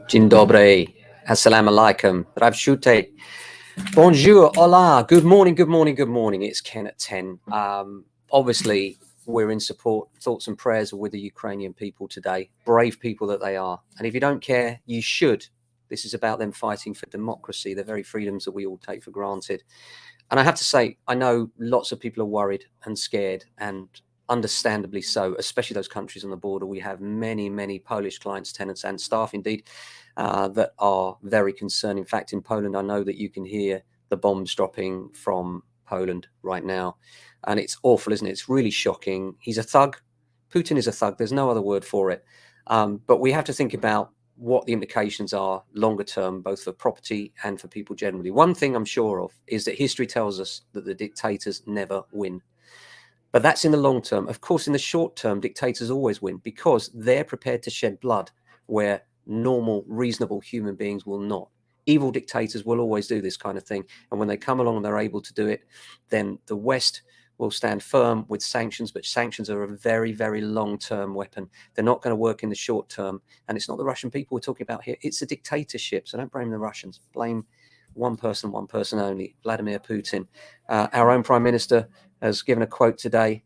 Dzień dobry. Assalamu alaikum. Ravshute. Bonjour. Hola. Good morning. Good morning. Good morning. It's Ken at 10. Obviously, we're in support. Thoughts and prayers are with the Ukrainian people today. Brave people that they are. And if you don't care, you should. This is about them fighting for democracy, the very freedoms that we all take for granted. And I have to say, I know lots of people are worried and scared, and understandably so, especially those countries on the border. We have many, many Polish clients, tenants, and staff indeed that are very concerned. In fact, in Poland, I know that you can hear the bombs dropping from Poland right now. And it's awful, isn't it? It's really shocking. He's a thug. Putin is a thug. There's no other word for it. But we have to think about what the implications are longer term, both for property and for people generally. One thing I'm sure of is that history tells us that the dictators never win. But that's in the long term. Of course, in the short term, dictators always win because they're prepared to shed blood where normal, reasonable human beings will not. Evil dictators will always do this kind of thing. And when they come along and they're able to do it, then the West will stand firm with sanctions, but sanctions are a very, very long-term weapon. They're not going to work in the short term. And it's not the Russian people we're talking about here. It's a dictatorship. So don't blame the Russians. Blame one person only, Vladimir Putin. Our own Prime Minister has given a quote today,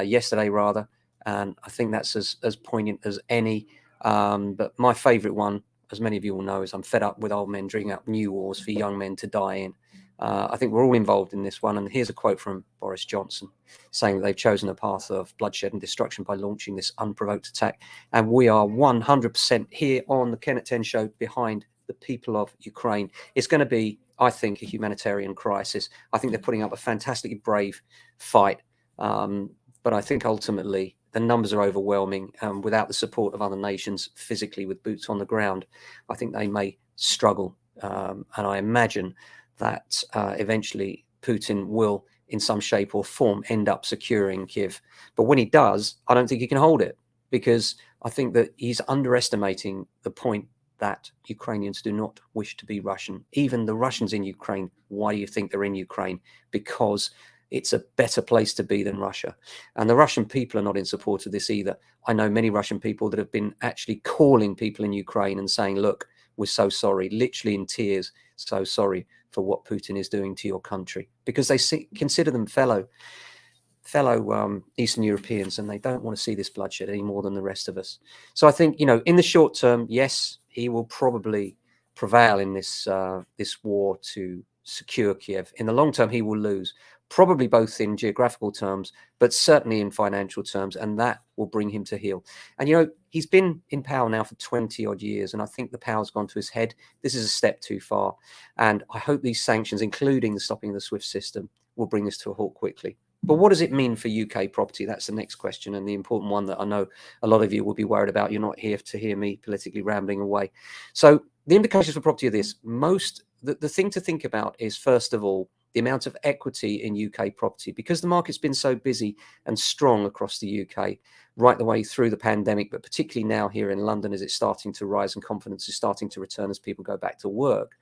yesterday rather, and I think that's as poignant as any. But my favourite one, as many of you will know, is I'm fed up with old men dreaming up new wars for young men to die in. I think we're all involved in this one. And here's a quote from Boris Johnson saying that they've chosen a path of bloodshed and destruction by launching this unprovoked attack. And we are 100% here on the Ken at 10 show behind the people of Ukraine. It's going to be, I think, a humanitarian crisis. I think they're putting up a fantastically brave fight. But I think ultimately the numbers are overwhelming. Without the support of other nations physically with boots on the ground, I think they may struggle. And I imagine that eventually Putin will, in some shape or form, end up securing Kiev. But when he does, I don't think he can hold it, because I think that he's underestimating the point that Ukrainians do not wish to be Russian. Even the Russians in Ukraine, why do you think they're in Ukraine? Because it's a better place to be than Russia. And the Russian people are not in support of this either. I know many Russian people that have been actually calling people in Ukraine and saying, look, we're so sorry, literally in tears, so sorry for what Putin is doing to your country, because they consider them fellow Eastern Europeans, and they don't want to see this bloodshed any more than the rest of us. So I think, in the short term, yes, he will probably prevail in this war to secure Kiev. In the long term, he will lose, probably both in geographical terms, but certainly in financial terms, and that will bring him to heel. And he's been in power now for 20 odd years, and I think the power's gone to his head. This is a step too far, and I hope these sanctions, including the stopping of the SWIFT system, will bring this to a halt quickly. But what does it mean for UK property? That's the next question, and the important one that I know a lot of you will be worried about. You're not here to hear me politically rambling away. So the implications for property are this. The thing to think about is, first of all, the amount of equity in UK property, because the market's been so busy and strong across the UK right the way through the pandemic, but particularly now here in London as it's starting to rise and confidence is starting to return as people go back to work.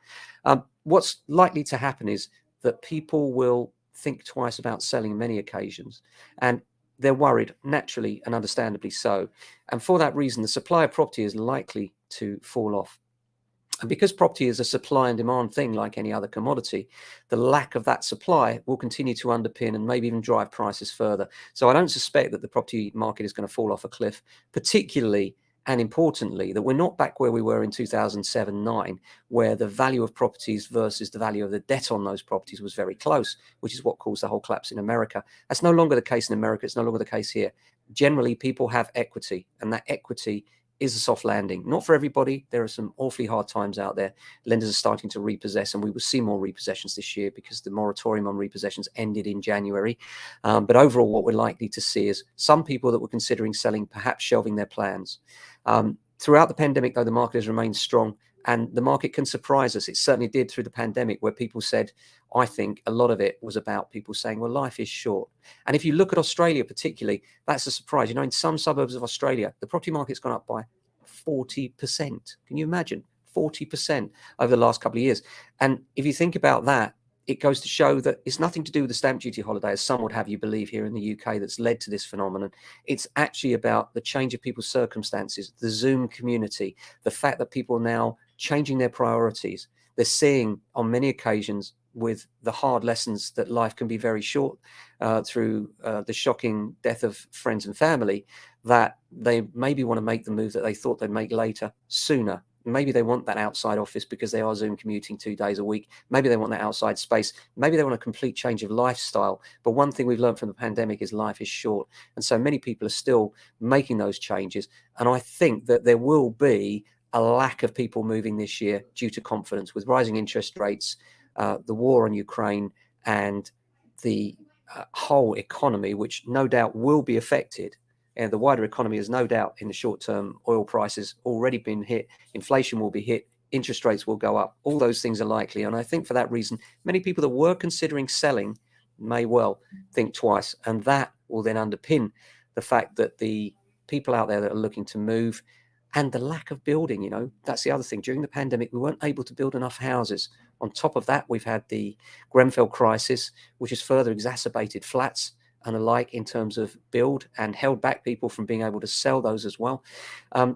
What's likely to happen is that people will think twice about selling on many occasions, and they're worried, naturally and understandably so. And for that reason, the supply of property is likely to fall off. And because property is a supply and demand thing like any other commodity, the lack of that supply will continue to underpin and maybe even drive prices further. So I don't suspect that the property market is going to fall off a cliff, particularly and importantly, that we're not back where we were in 2007-9, where the value of properties versus the value of the debt on those properties was very close, which is what caused the whole collapse in America. That's no longer the case in America. It's no longer the case here. Generally, people have equity, and that equity is a soft landing. Not for everybody. There are some awfully hard times out there. Lenders are starting to repossess, and we will see more repossessions this year because the moratorium on repossessions ended in January. But overall, what we're likely to see is some people that were considering selling perhaps shelving their plans. Throughout the pandemic, though, the market has remained strong, and the market can surprise us. It certainly did through the pandemic, where people said, I think a lot of it was about people saying, well, life is short. And if you look at Australia particularly, that's a surprise. In some suburbs of Australia, the property market's gone up by 40%. Can you imagine? 40% over the last couple of years. And if you think about that, it goes to show that it's nothing to do with the stamp duty holiday, as some would have you believe here in the UK, that's led to this phenomenon. It's actually about the change of people's circumstances, the Zoom community, the fact that people are now changing their priorities. They're seeing on many occasions with the hard lessons that life can be very short through the shocking death of friends and family, that they maybe want to make the move that they thought they'd make later, sooner. Maybe they want that outside office because they are Zoom commuting 2 days a week. Maybe they want that outside space. Maybe they want a complete change of lifestyle. But one thing we've learned from the pandemic is life is short. And so many people are still making those changes. And I think that there will be a lack of people moving this year due to confidence with rising interest rates, the war on Ukraine, and the whole economy, which no doubt will be affected. And the wider economy is no doubt in the short term. Oil prices already been hit. Inflation will be hit. Interest rates will go up. All those things are likely. And I think for that reason, many people that were considering selling may well think twice. And that will then underpin the fact that the people out there that are looking to move, and the lack of building, that's the other thing. During the pandemic, we weren't able to build enough houses. On top of that, we've had the Grenfell crisis, which has further exacerbated flats and alike in terms of build and held back people from being able to sell those as well.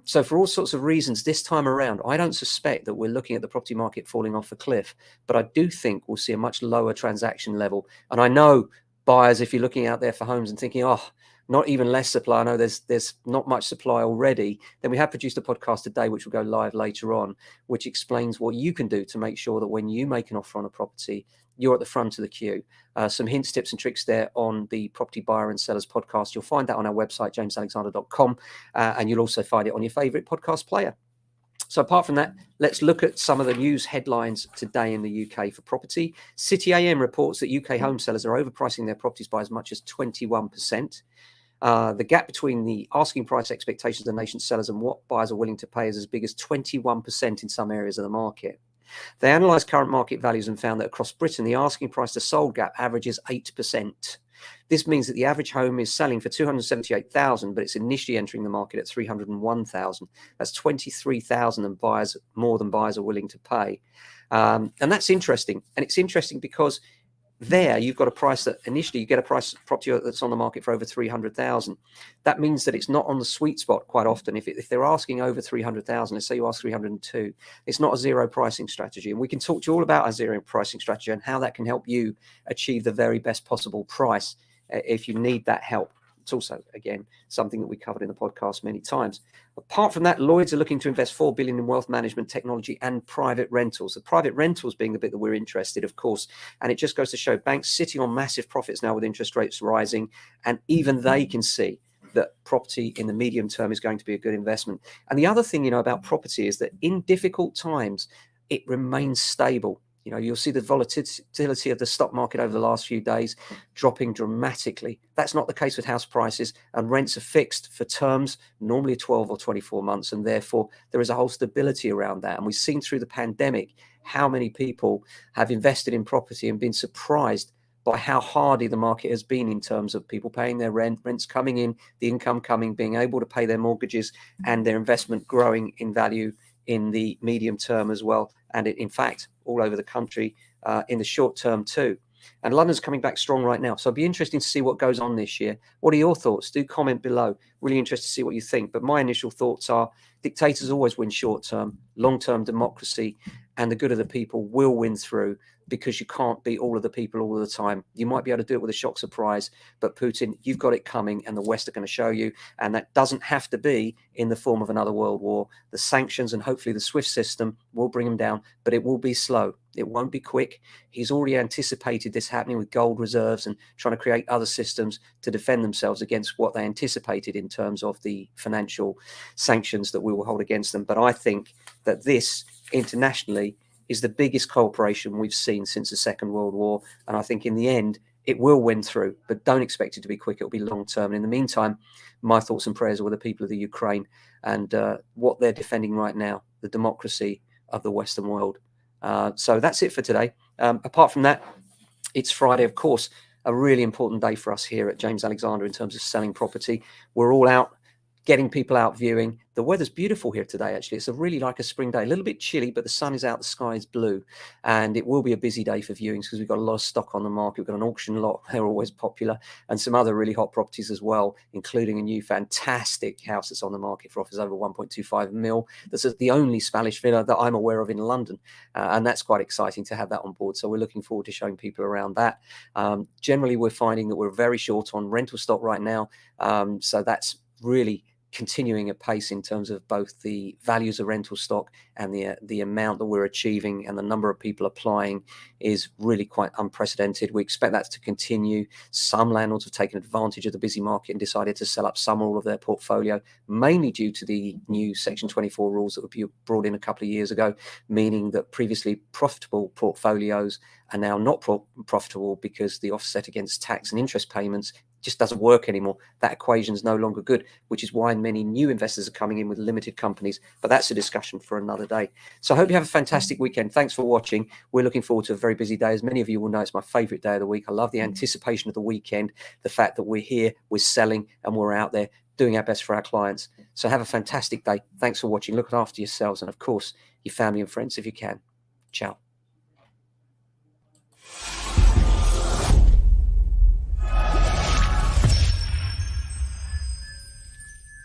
So for all sorts of reasons, this time around, I don't suspect that we're looking at the property market falling off a cliff, but I do think we'll see a much lower transaction level. And I know buyers, if you're looking out there for homes and thinking, not even less supply, I know there's not much supply already, then we have produced a podcast today, which will go live later on, which explains what you can do to make sure that when you make an offer on a property, you're at the front of the queue. Some hints, tips and tricks there on the Property Buyer and Sellers podcast. You'll find that on our website, jamesalexander.com, and you'll also find it on your favorite podcast player. So apart from that, let's look at some of the news headlines today in the UK for property. City AM reports that UK home sellers are overpricing their properties by as much as 21%. The gap between the asking price expectations of the nation's sellers and what buyers are willing to pay is as big as 21% in some areas of the market. They analysed current market values and found that across Britain, the asking price to sold gap averages 8%. This means that the average home is selling for 278,000, but it's initially entering the market at 301,000. That's 23,000 more than buyers are willing to pay. And that's interesting. And it's interesting because there you've got a price that initially you get a price property that's on the market for over 300,000. That means that it's not on the sweet spot quite often. If they're asking over 300,000, let's say you ask 302, it's not a zero pricing strategy. And we can talk to you all about a zero pricing strategy and how that can help you achieve the very best possible price if you need that help. It's also, again, something that we covered in the podcast many times. Apart from that, Lloyds are looking to invest $4 billion in wealth management technology and private rentals. The private rentals being the bit that we're interested, of course. And it just goes to show banks sitting on massive profits now with interest rates rising. And even they can see that property in the medium term is going to be a good investment. And the other thing, about property is that in difficult times, it remains stable. You'll see the volatility of the stock market over the last few days dropping dramatically. That's not the case with house prices, and rents are fixed for terms, normally 12 or 24 months. And therefore, there is a whole stability around that. And we've seen through the pandemic how many people have invested in property and been surprised by how hardy the market has been in terms of people paying their rents coming in, the income coming, being able to pay their mortgages, and their investment growing in value in the medium term as well. And in fact, all over the country in the short term too. And London's coming back strong right now. So it'll be interesting to see what goes on this year. What are your thoughts? Do comment below. Really interested to see what you think. But my initial thoughts are dictators always win short term, long term democracy and the good of the people will win through, because you can't beat all of the people all of the time. You might be able to do it with a shock surprise, but Putin, you've got it coming and the West are going to show you. And that doesn't have to be in the form of another world war. The sanctions and hopefully the SWIFT system will bring them down, but it will be slow. It won't be quick. He's already anticipated this happening with gold reserves and trying to create other systems to defend themselves against what they anticipated in terms of the financial sanctions that we will hold against them. But I think that this internationally is the biggest cooperation we've seen since the Second World War. And I think in the end, it will win through, but don't expect it to be quick. It'll be long term. And in the meantime, my thoughts and prayers are with the people of the Ukraine and what they're defending right now, the democracy of the Western world. So that's it for today. Apart from that, it's Friday, of course, a really important day for us here at James Alexander in terms of selling property. We're all out getting people out viewing. The weather's beautiful here today, actually. It's a really like a spring day, a little bit chilly, but the sun is out, the sky is blue. And it will be a busy day for viewings because we've got a lot of stock on the market. We've got an auction lot, they're always popular, and some other really hot properties as well, including a new fantastic house that's on the market for offers over 1.25 mil. That's the only Spanish villa that I'm aware of in London. And that's quite exciting to have that on board. So we're looking forward to showing people around that. Generally, we're finding that we're very short on rental stock right now. So that's really continuing at pace in terms of both the values of rental stock and the amount that we're achieving, and the number of people applying is really quite unprecedented. We expect that to continue. Some landlords have taken advantage of the busy market and decided to sell up some or all of their portfolio, mainly due to the new Section 24 rules that were brought in a couple of years ago, meaning that previously profitable portfolios are now not profitable because the offset against tax and interest payments just doesn't work anymore. That equation is no longer good, which is why many new investors are coming in with limited companies. But that's a discussion for another day. So I hope you have a fantastic weekend. Thanks for watching. We're looking forward to a very busy day. As many of you will know, it's my favorite day of the week. I love the anticipation of the weekend, the fact that we're here, we're selling, and we're out there doing our best for our clients. So have a fantastic day. Thanks for watching. Look after yourselves and, of course, your family and friends if you can. Ciao.